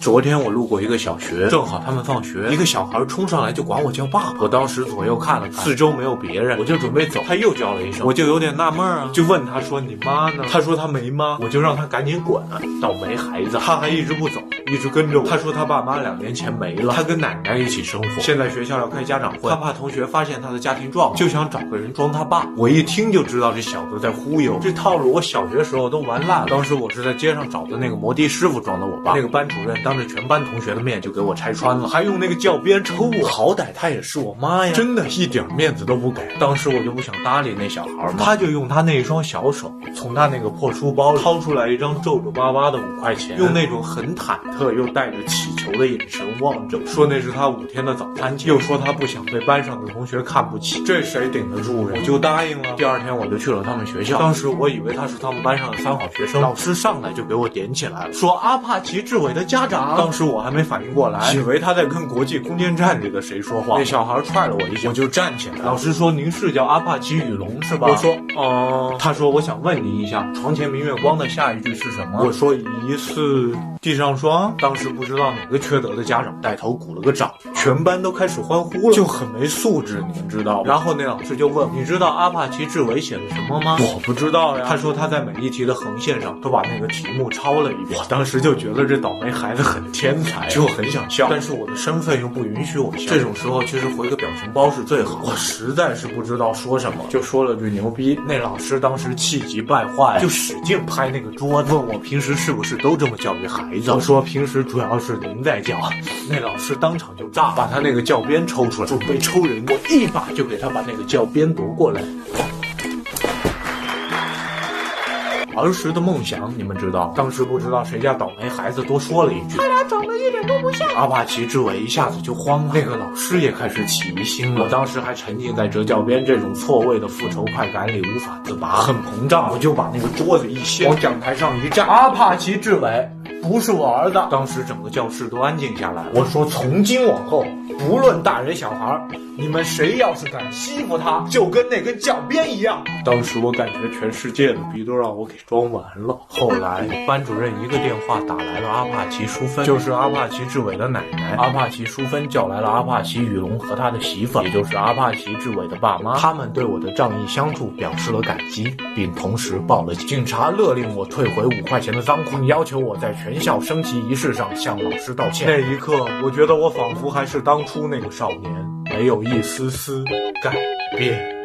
昨天我路过一个小学，正好他们放学，一个小孩冲上来就管我叫爸爸。我当时左右看了看，四周没有别人，我就准备走，他又叫了一声，我就有点纳闷啊，就问他说：“你妈呢？”他说他没妈，我就让他赶紧滚啊！倒霉孩子，他还一直不走，一直跟着我。他说他爸妈2年前没了，他跟奶奶一起生活，现在学校要开家长会，他怕同学发现他的家庭状况，就想找个人装他爸。我一听就知道这小子在忽悠，这套路我小学时候都玩烂了。当时我是在街上找的那个摩的师傅装的我爸，那个班主任当着全班同学的面就给我拆穿了，还用那个教鞭抽我，好歹他也是我妈呀，真的一点面子都不给。当时我就不想搭理那小孩嘛，他就用他那一双小手从他那个破书包里掏出来一张皱皱巴巴的5块钱，用那种很忐忑又带着乞求的眼神望着我，说那是他5天的早餐钱，又说他不想被班上的同学看不起，这谁顶得住人？我就答应了。第2天我就去了他们学校，当时我以为他是他们班上的3好学生，老师上来就给我点起来了，说阿帕奇志伟的家长。当时我还没反应过来，以为他在跟国际空间站里的谁说话。那小孩踹了我一下，我就站起来。老师说：“您是叫阿帕奇雨龙是吧？”我说：“他说：“我想问您一下，床前明月光的下一句是什么？”我说：“疑似地上霜。”当时不知道哪个缺德的家长带头鼓了个掌，全班都开始欢呼了，就很没素质，你们知道吗？然后那老师就问：“你知道阿帕奇志伟写了什么吗？”我不知道呀。他说他在每一题的横线上都把那个题目抄了一遍。我当时就觉得这倒霉孩子很天才，就很想笑，但是我的身份又不允许我笑。这种时候其实回个表情包是最好。我实在是不知道说什么，就说了句牛逼。那老师当时气急败坏，就使劲拍那个桌子，问我平时是不是都这么教育孩子。我说平时主要是您在教。那老师当场就炸，把他那个教鞭抽出来，准备抽人。我一把就给他把那个教鞭夺过来。儿时的梦想，你们知道？当时不知道谁家倒霉孩子多说了一句：“他俩长得一点都不像。”阿帕奇志伟一下子就慌了，那个老师也开始起疑心了。我当时还沉浸在折教鞭这种错位的复仇快感里无法自拔，很膨胀。我就把那个桌子一掀，往讲台上一站：“阿帕奇志伟不是我儿子。”当时整个教室都安静下来了。我说：“从今往后，不论大人小孩，你们谁要是敢欺负他，就跟那根教鞭一样。”当时我感觉全世界的逼都让我给装完了。后来班主任一个电话打来了阿帕奇淑芬，就是阿帕奇志伟的奶奶。阿帕奇淑芬叫来了阿帕奇雨龙和他的媳妇，也就是阿帕奇志伟的爸妈。他们对我的仗义相助表示了感激，并同时报了警。警察勒令我退回5块钱的赃款，要求我在全校升旗仪式上向老师道歉。那一刻，我觉得我仿佛还是当初那个少年，没有一丝丝改变。